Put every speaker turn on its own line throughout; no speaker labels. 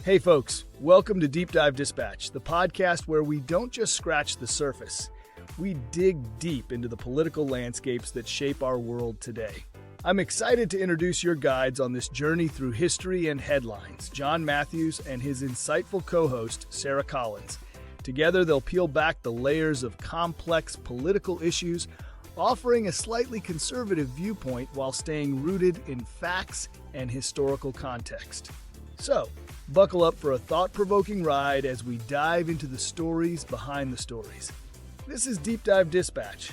Hey folks, welcome to Deep Dive Dispatch, the podcast where we don't just scratch the surface. We dig deep into the political landscapes that shape our world today. I'm excited to introduce your guides on this journey through history and headlines, John Matthews and his insightful co-host, Sarah Collins. Together, they'll peel back the layers of complex political issues, offering a slightly conservative viewpoint while staying rooted in facts and historical context. So, buckle up for a thought-provoking ride as we dive into the stories behind the stories. This is Deep Dive Dispatch.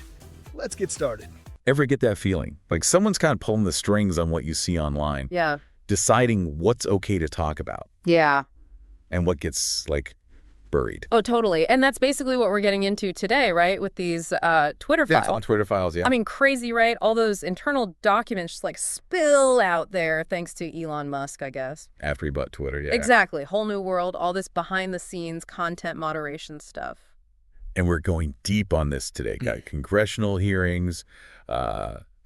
Let's get started.
Ever get that feeling? Like someone's kind of pulling the strings on what you see online.
Yeah.
Deciding what's okay to talk about.
Yeah.
And what gets, buried.
Oh, totally. And that's basically what we're getting into today, right? With these Twitter files.
Yeah, on Twitter files, yeah.
I mean, crazy, right? All those internal documents just spill out there thanks to Elon Musk, I guess.
After he bought Twitter, yeah.
Exactly. Whole new world, all this behind the scenes content moderation stuff.
And we're going deep on this today. Got congressional hearings,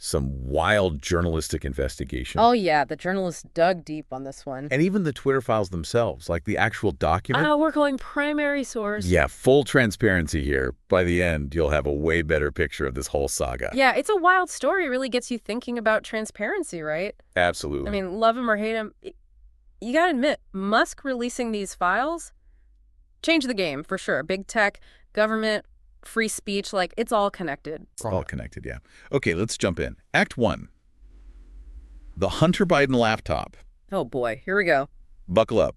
some wild journalistic investigation.
Oh, yeah. The journalists dug deep on this one.
And even the Twitter files themselves, like the actual document.
Oh, we're going primary source.
Yeah, full transparency here. By the end, you'll have a way better picture of this whole saga.
Yeah, it's a wild story. It really gets you thinking about transparency, right?
Absolutely.
I mean, love him or hate him, you gotta admit, Musk releasing these files changed the game, for sure. Big tech, government, free speech, it's all connected.
It's all connected, yeah. Okay, let's jump in. Act 1. The Hunter Biden laptop.
Oh, boy. Here we go.
Buckle up.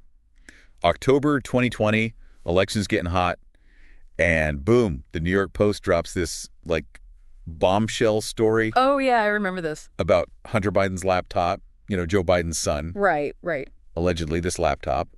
October 2020, election's getting hot, and boom, the New York Post drops this, bombshell story.
Oh, yeah, I remember this.
About Hunter Biden's laptop, Joe Biden's son.
Right.
Allegedly, this laptop,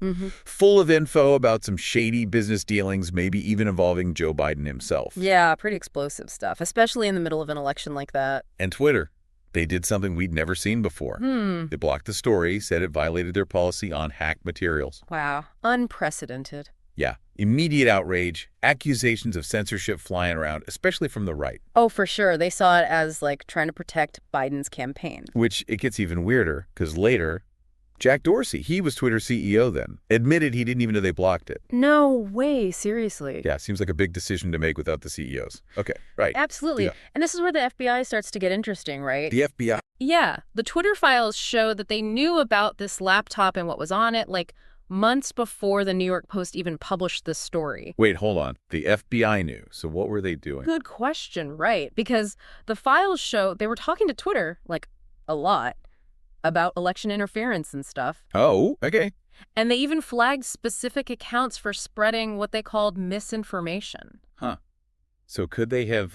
full of info about some shady business dealings, maybe even involving Joe Biden himself.
Yeah, pretty explosive stuff, especially in the middle of an election like that.
And Twitter. They did something we'd never seen before. They blocked the story, said it violated their policy on hacked materials.
Wow. Unprecedented.
Yeah. Immediate outrage, accusations of censorship flying around, especially from the right.
Oh, for sure. They saw it as, trying to protect Biden's campaign.
Which it gets even weirder, because later, Jack Dorsey, he was Twitter's CEO then, admitted he didn't even know they blocked it.
No way, seriously.
Yeah, seems like a big decision to make without the CEOs. Okay, right.
Absolutely.
Yeah.
And this is where the FBI starts to get interesting, right?
The FBI?
Yeah. The Twitter files show that they knew about this laptop and what was on it, months before the New York Post even published this story.
Wait, hold on. The FBI knew. So what were they doing?
Good question, right? Because the files show they were talking to Twitter, a lot, about election interference and stuff.
Oh, okay.
And they even flagged specific accounts for spreading what they called misinformation.
Huh. So could they have,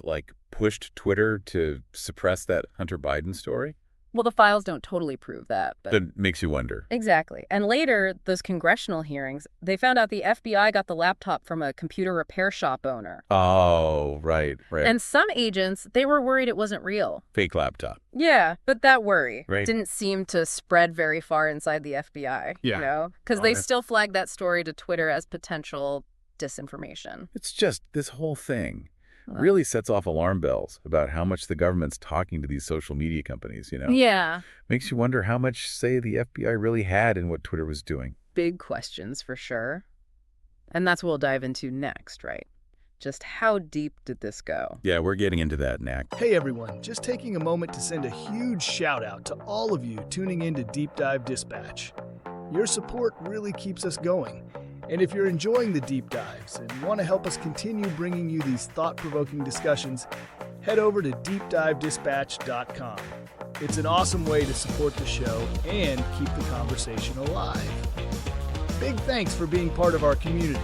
pushed Twitter to suppress that Hunter Biden story?
Well, the files don't totally prove that. But
That makes you wonder.
Exactly. And later, those congressional hearings, they found out the FBI got the laptop from a computer repair shop owner.
Oh, right.
And some agents, they were worried it wasn't real.
Fake laptop.
Yeah, but that worry
Right.
didn't seem to spread very far inside the FBI, Because they still flagged that story to Twitter as potential disinformation.
It's just this whole thing really sets off alarm bells about how much the government's talking to these social media companies,
Yeah.
Makes you wonder how much say the FBI really had in what Twitter was doing.
Big questions for sure. And that's what we'll dive into next, right? Just how deep did this go?
Yeah, we're getting into that next.
Hey everyone, just taking a moment to send a huge shout out to all of you tuning in to Deep Dive Dispatch. Your support really keeps us going. And if you're enjoying the deep dives and want to help us continue bringing you these thought-provoking discussions, head over to deepdivedispatch.com. It's an awesome way to support the show and keep the conversation alive. Big thanks for being part of our community.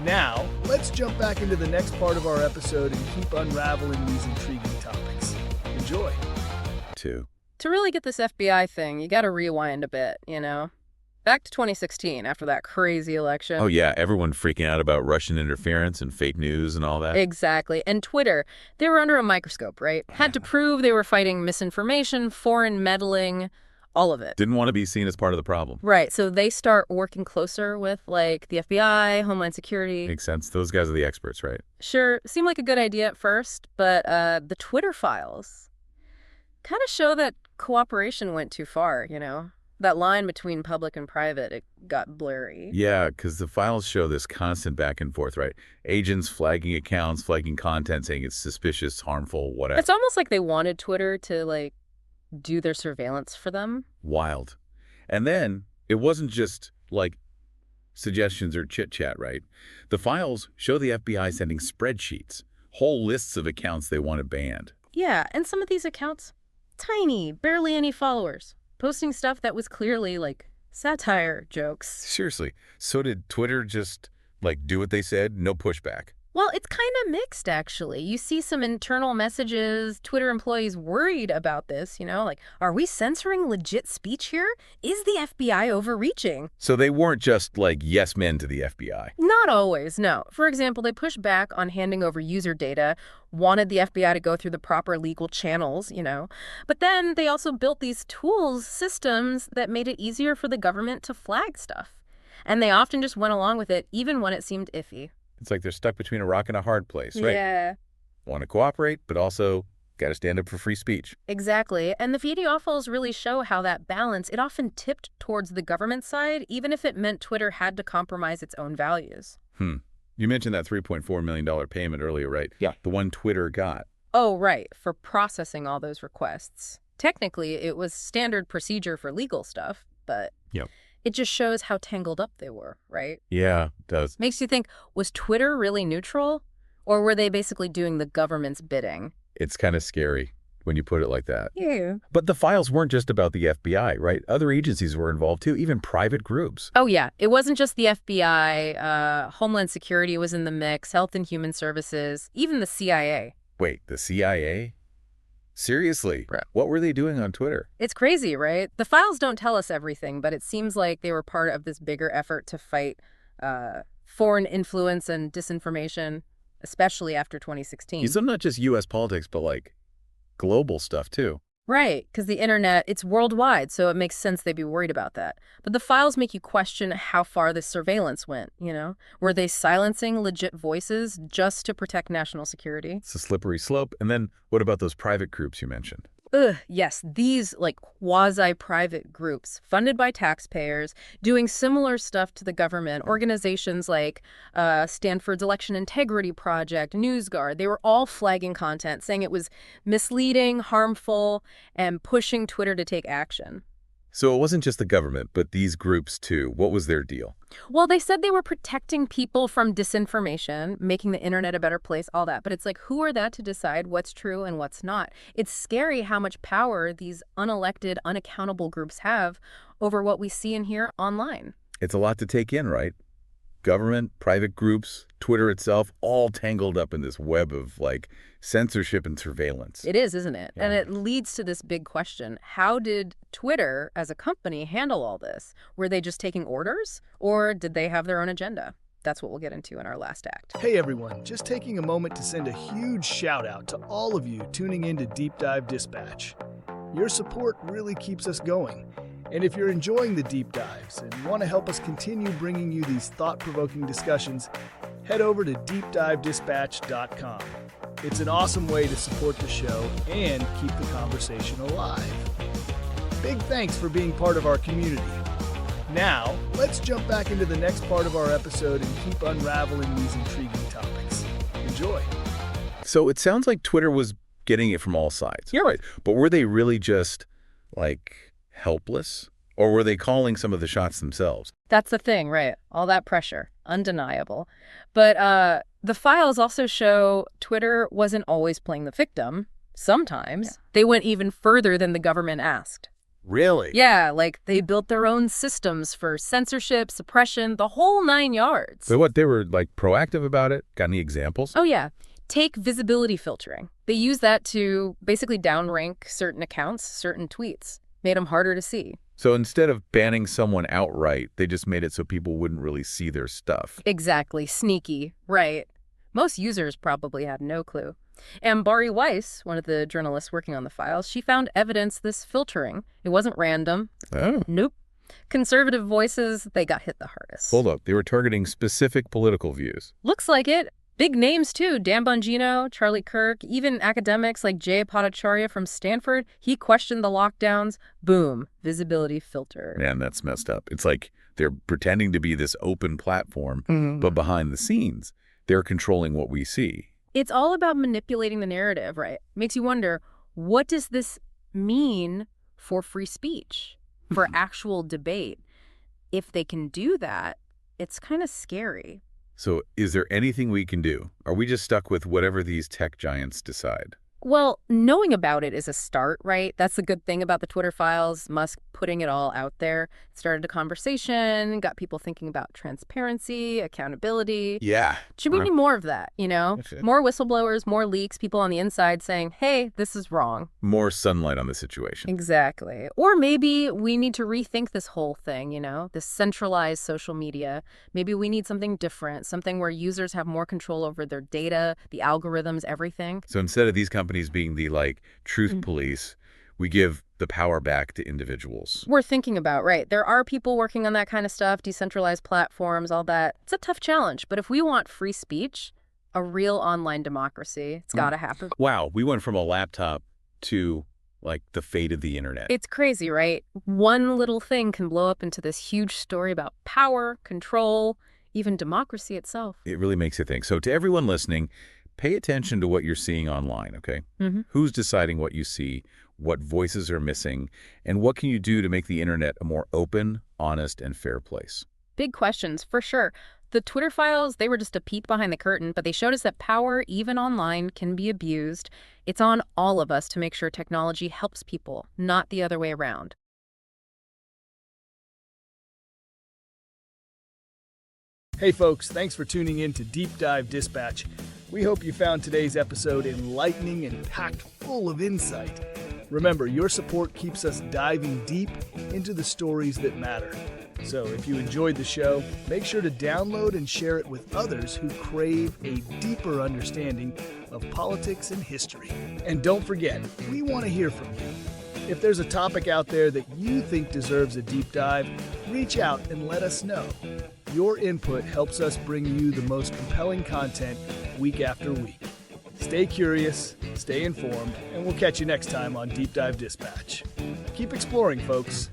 Now, let's jump back into the next part of our episode and keep unraveling these intriguing topics. Enjoy.
To
really get this FBI thing, you got to rewind a bit, Back to 2016, after that crazy election.
Oh, yeah, everyone freaking out about Russian interference and fake news and all that.
Exactly. And Twitter, they were under a microscope, right? Had to prove they were fighting misinformation, foreign meddling, all of it.
Didn't want to be seen as part of the problem.
Right. So they start working closer with, the FBI, Homeland Security.
Makes sense. Those guys are the experts, right?
Sure. Seemed like a good idea at first, but the Twitter files kind of show that cooperation went too far, That line between public and private, it got blurry.
Yeah, because the files show this constant back and forth, right? Agents flagging accounts, flagging content, saying it's suspicious, harmful, whatever.
It's almost like they wanted Twitter to, like, do their surveillance for them.
Wild. And then it wasn't just, like, suggestions or chit-chat, right? The files show the FBI sending spreadsheets, whole lists of accounts they wanted banned.
Yeah, and some of these accounts, tiny, barely any followers, posting stuff that was clearly, like, satire jokes.
Seriously. So did Twitter just, like, do what they said? No pushback?
Well, it's kind of mixed, actually. You see some internal messages, Twitter employees worried about this, like, are we censoring legit speech here? Is the FBI overreaching?
So they weren't just, like, yes men to the FBI.
Not always, no. For example, they pushed back on handing over user data, wanted the FBI to go through the proper legal channels, But then they also built these tools, systems that made it easier for the government to flag stuff. And they often just went along with it, even when it seemed iffy.
It's like they're stuck between a rock and a hard place, right?
Yeah.
Want to cooperate, but also got to stand up for free speech.
Exactly. And the video files really show how that balance, it often tipped towards the government side, even if it meant Twitter had to compromise its own values.
You mentioned that $3.4 million payment earlier, right?
Yeah.
The one Twitter got.
Oh, right. For processing all those requests. Technically, it was standard procedure for legal stuff, but
Yep.
It just shows how tangled up they were, right?
Yeah, it does.
Makes you think, was Twitter really neutral? Or were they basically doing the government's bidding?
It's kind of scary when you put it like that.
Yeah.
But the files weren't just about the FBI, right? Other agencies were involved too, even private groups.
Oh, yeah. It wasn't just the FBI. Homeland Security was in the mix, Health and Human Services, even the CIA.
Wait, the CIA? Seriously?
Right.
What were they doing on Twitter?
It's crazy, right? The files don't tell us everything, but it seems like they were part of this bigger effort to fight foreign influence and disinformation, especially after 2016.
So not just U.S. politics, but like global stuff too.
Right, because the internet, it's worldwide, so it makes sense they'd be worried about that. But the files make you question how far this surveillance went, Were they silencing legit voices just to protect national security?
It's a slippery slope. And then what about those private groups you mentioned?
Yes, these like quasi-private groups funded by taxpayers doing similar stuff to the government, organizations like Stanford's Election Integrity Project, NewsGuard, they were all flagging content, saying it was misleading, harmful, and pushing Twitter to take action.
So it wasn't just the government, but these groups too. What was their deal?
Well, they said they were protecting people from disinformation, making the internet a better place, all that. But it's like, who are that to decide what's true and what's not? It's scary how much power these unelected, unaccountable groups have over what we see and hear online.
It's a lot to take in, right? Government, private groups, Twitter itself, all tangled up in this web of like censorship and surveillance.
It is, isn't it?
Yeah.
And it leads to this big question. How did Twitter as a company handle all this? Were they just taking orders or did they have their own agenda? That's what we'll get into in our last act.
Hey everyone, just taking a moment to send a huge shout out to all of you tuning in to Deep Dive Dispatch. Your support really keeps us going. And if you're enjoying the deep dives and want to help us continue bringing you these thought-provoking discussions, head over to deepdivedispatch.com. It's an awesome way to support the show and keep the conversation alive. Big thanks for being part of our community. Now, let's jump back into the next part of our episode and keep unraveling these intriguing topics. Enjoy.
So it sounds like Twitter was getting it from all sides.
Yeah.
Right. But were they really just like helpless? Or were they calling some of the shots themselves?
That's the thing, right? All that pressure, undeniable. But the files also show Twitter wasn't always playing the victim. Sometimes they went even further than the government asked.
Really?
Yeah, like they built their own systems for censorship, suppression, the whole 9 yards.
But what, they were like proactive about it? Got any examples?
Oh, yeah. Take visibility filtering. They use that to basically downrank certain accounts, certain tweets, made them harder to see.
So instead of banning someone outright, they just made it so people wouldn't really see their stuff.
Exactly. Sneaky. Right. Most users probably had no clue. And Bari Weiss, one of the journalists working on the files, she found evidence this filtering. It wasn't random.
Oh.
Nope. Conservative voices, they got hit the hardest.
Hold up. They were targeting specific political views.
Looks like it. Big names, too. Dan Bongino, Charlie Kirk, even academics like Jay Bhattacharya from Stanford. He questioned the lockdowns. Boom, visibility filter.
Man, that's messed up. It's like they're pretending to be this open platform, but behind the scenes, they're controlling what we see.
It's all about manipulating the narrative, right? Makes you wonder, what does this mean for free speech, for actual debate? If they can do that, it's kind of scary.
So is there anything we can do? Are we just stuck with whatever these tech giants decide?
Well, knowing about it is a start, right? That's the good thing about the Twitter files, Musk putting it all out there. It started a conversation, got people thinking about transparency, accountability.
Yeah.
Should we need more of that, you know? More whistleblowers, more leaks, people on the inside saying, hey, this is wrong.
More sunlight on the situation.
Exactly. Or maybe we need to rethink this whole thing, you know, this centralized social media. Maybe we need something different, something where users have more control over their data, the algorithms, everything.
So instead of these companies being the, truth police, we give the power back to individuals.
We're thinking about, right, there are people working on that kind of stuff, decentralized platforms, all that. It's a tough challenge, but if we want free speech, a real online democracy, it's got to happen.
Wow, we went from a laptop to, the fate of the internet.
It's crazy, right? One little thing can blow up into this huge story about power, control, even democracy itself.
It really makes you think. So to everyone listening, pay attention to what you're seeing online, okay? Who's deciding what you see, what voices are missing, and what can you do to make the internet a more open, honest, and fair place?
Big questions, for sure. The Twitter files, they were just a peek behind the curtain, but they showed us that power, even online, can be abused. It's on all of us to make sure technology helps people, not the other way around.
Hey folks, thanks for tuning in to Deep Dive Dispatch. We hope you found today's episode enlightening and packed full of insight. Remember, your support keeps us diving deep into the stories that matter. So if you enjoyed the show, make sure to download and share it with others who crave a deeper understanding of politics and history. And don't forget, we want to hear from you. If there's a topic out there that you think deserves a deep dive, reach out and let us know. Your input helps us bring you the most compelling content week after week. Stay curious, stay informed, and we'll catch you next time on Deep Dive Dispatch. Keep exploring, folks.